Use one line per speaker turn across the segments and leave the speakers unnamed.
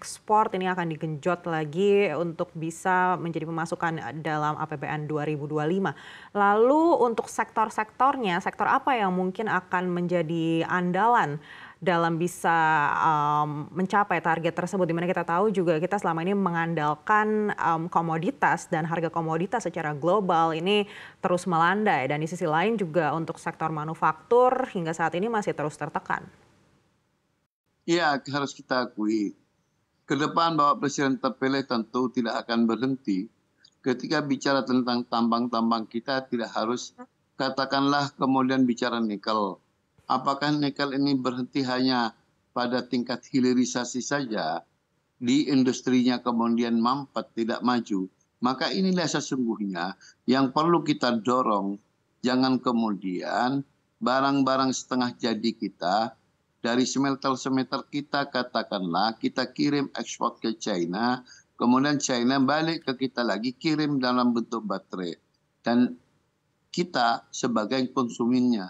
ekspor ini akan digenjot lagi untuk bisa menjadi pemasukan dalam APBN 2025. Lalu untuk sektor-sektornya, sektor apa yang mungkin akan menjadi andalan dalam bisa mencapai target tersebut? Di mana kita tahu juga kita selama ini mengandalkan komoditas dan harga komoditas secara global ini terus melandai. Dan di sisi lain juga untuk sektor manufaktur hingga saat ini masih terus tertekan.
Iya, harus kita akui. Ke depan Bapak Presiden terpilih tentu tidak akan berhenti. Ketika bicara tentang tambang-tambang kita tidak harus katakanlah kemudian bicara nikel. Apakah nikel ini berhenti hanya pada tingkat hilirisasi saja, di industrinya kemudian mampet tidak maju? Maka inilah sesungguhnya yang perlu kita dorong. Jangan kemudian barang-barang setengah jadi kita dari smelter-smelter kita katakanlah kita kirim ekspor ke China, kemudian China balik ke kita lagi kirim dalam bentuk baterai. Dan kita sebagai konsumennya.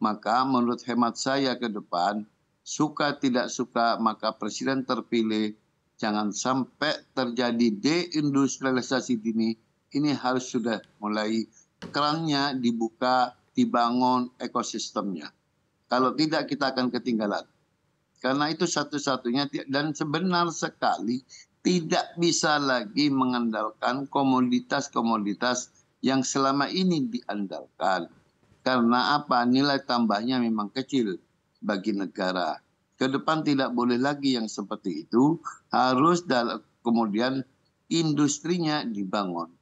Maka menurut hemat saya ke depan, suka tidak suka maka presiden terpilih jangan sampai terjadi deindustrialisasi dini. Ini harus sudah mulai kerannya dibuka, dibangun ekosistemnya. Kalau tidak kita akan ketinggalan. Karena itu satu-satunya dan sebenar sekali tidak bisa lagi mengandalkan komoditas-komoditas yang selama ini diandalkan. Karena apa? Nilai tambahnya memang kecil bagi negara. Ke depan tidak boleh lagi yang seperti itu. Harus kemudian industrinya dibangun.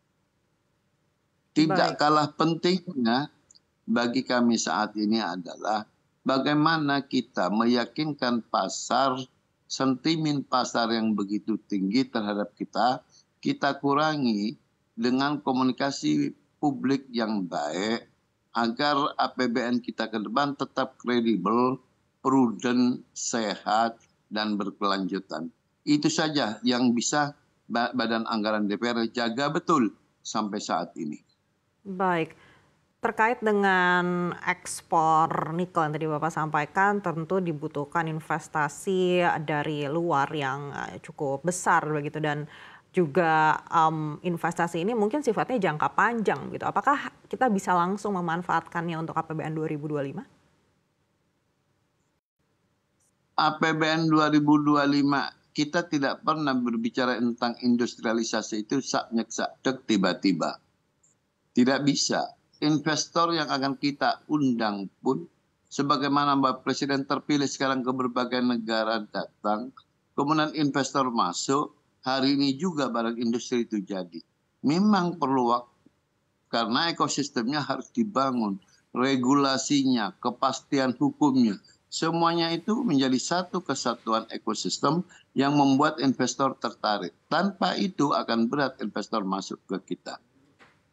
Tidak kalah pentingnya bagi kami saat ini adalah bagaimana kita meyakinkan pasar, sentimen pasar yang begitu tinggi terhadap kita kurangi dengan komunikasi publik yang baik, agar APBN kita ke depan tetap kredibel, prudent, sehat, dan berkelanjutan. Itu saja yang bisa Badan Anggaran DPR jaga betul sampai saat ini.
Baik. Terkait dengan ekspor nikel yang tadi Bapak sampaikan, tentu dibutuhkan investasi dari luar yang cukup besar begitu, dan juga investasi ini mungkin sifatnya jangka panjang gitu. Apakah kita bisa langsung memanfaatkannya untuk APBN 2025?
APBN 2025 kita tidak pernah berbicara tentang industrialisasi itu sak-nyek-sak-dek tiba-tiba. Tidak bisa. Investor yang akan kita undang pun, sebagaimana Mbak Presiden terpilih sekarang ke berbagai negara datang, kemudian investor masuk, hari ini juga barang industri itu jadi. Memang perlu waktu, karena ekosistemnya harus dibangun, regulasinya, kepastian hukumnya, semuanya itu menjadi satu kesatuan ekosistem yang membuat investor tertarik. Tanpa itu akan berat investor masuk ke kita.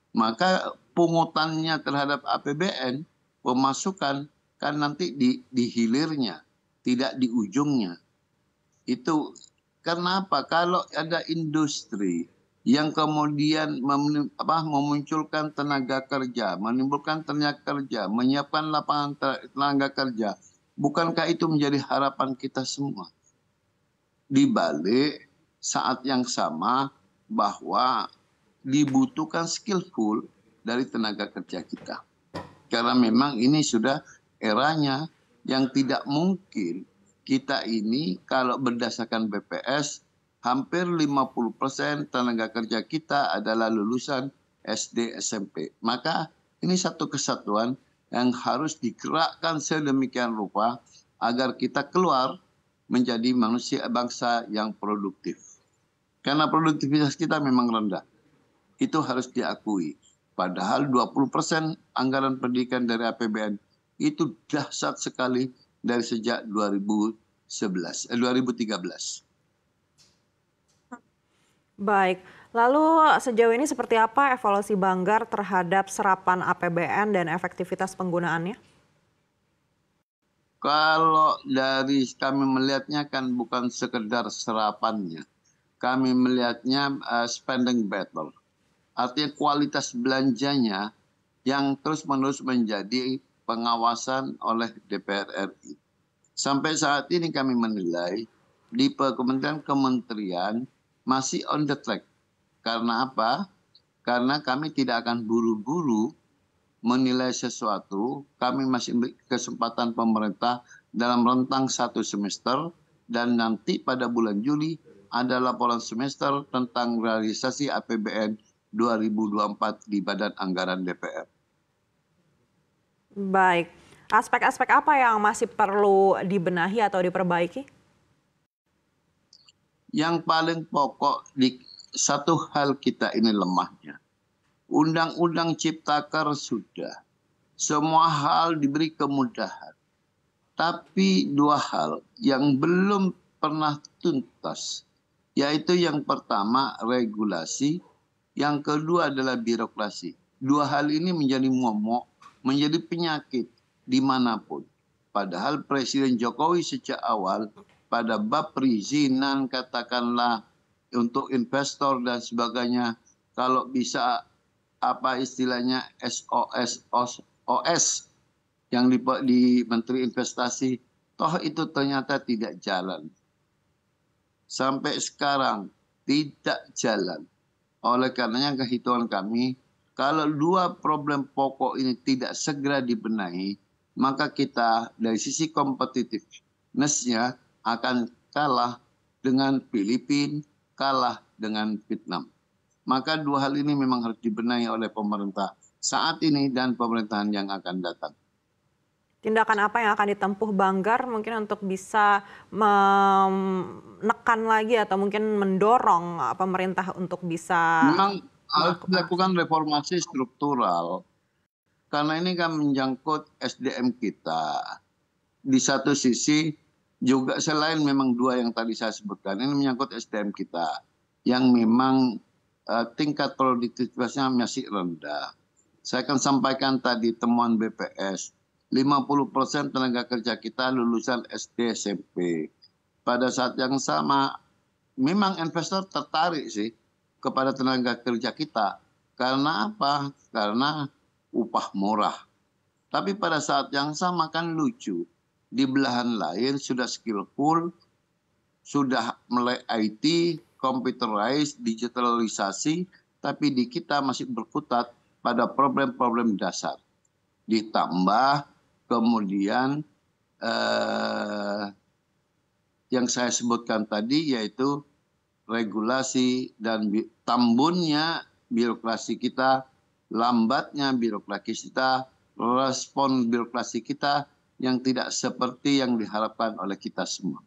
Maka pungutannya terhadap APBN, pemasukan kan nanti di hilirnya, tidak di ujungnya. Itu karena apa? Kalau ada industri yang kemudian memunculkan tenaga kerja, menimbulkan tenaga kerja, menyiapkan lapangan tenaga kerja, bukankah itu menjadi harapan kita semua? Di balik saat yang sama bahwa dibutuhkan skillful dari tenaga kerja kita. Karena memang ini sudah eranya yang tidak mungkin kita ini kalau berdasarkan BPS hampir 50% tenaga kerja kita adalah lulusan SD SMP. Maka ini satu kesatuan yang harus digerakkan sedemikian rupa agar kita keluar menjadi manusia bangsa yang produktif. Karena produktivitas kita memang rendah. Itu harus diakui. Padahal 20% anggaran pendidikan dari APBN itu dahsyat sekali dari sejak 2013.
Baik, lalu sejauh ini seperti apa evaluasi Banggar terhadap serapan APBN dan efektivitas penggunaannya?
Kalau dari kami melihatnya kan bukan sekedar serapannya. Kami melihatnya spending better. Artinya kualitas belanjanya yang terus-menerus menjadi pengawasan oleh DPR RI. Sampai saat ini kami menilai di kementerian masih on the track. Karena apa? Karena kami tidak akan buru-buru menilai sesuatu. Kami masih beri kesempatan pemerintah dalam rentang 1 semester, dan nanti pada bulan Juli ada laporan semester tentang realisasi APBN 2024 di Badan Anggaran DPR.
Baik, aspek-aspek apa yang masih perlu dibenahi atau diperbaiki?
Yang paling pokok di satu hal kita ini lemahnya. Undang-undang Ciptaker sudah. Semua hal diberi kemudahan. Tapi dua hal yang belum pernah tuntas. Yaitu yang pertama regulasi, yang kedua adalah birokrasi. Dua hal ini menjadi momok, menjadi penyakit dimanapun. Padahal Presiden Jokowi sejak awal pada bab perizinan katakanlah untuk investor dan sebagainya, kalau bisa apa istilahnya SOS OS yang di Menteri Investasi, toh itu ternyata tidak jalan. Sampai sekarang tidak jalan. Oleh karenanya kehitungan kami, kalau dua problem pokok ini tidak segera dibenahi, maka kita dari sisi competitiveness-nya akan kalah dengan Filipina, kalah dengan Vietnam. Maka dua hal ini memang harus dibenahi oleh pemerintah saat ini dan pemerintahan yang akan datang.
Tindakan apa yang akan ditempuh Banggar mungkin untuk bisa menekan lagi atau mungkin mendorong pemerintah untuk bisa
Memang harus dilakukan reformasi struktural, karena ini kan menyangkut SDM kita. Di satu sisi juga selain memang dua yang tadi saya sebutkan, ini menyangkut SDM kita yang memang tingkat produktivitasnya masih rendah. Saya akan sampaikan tadi temuan BPS, 50% tenaga kerja kita lulusan SD SMP. Pada saat yang sama, memang investor tertarik sih kepada tenaga kerja kita. Karena apa? Karena upah murah. Tapi pada saat yang sama kan lucu. Di belahan lain sudah skillful, sudah mulai IT, computerized, digitalisasi, tapi di kita masih berkutat pada problem-problem dasar. Ditambah kemudian yang saya sebutkan tadi, yaitu regulasi dan tambunnya birokrasi kita, lambatnya birokrasi kita, respon birokrasi kita yang tidak seperti yang diharapkan oleh kita semua.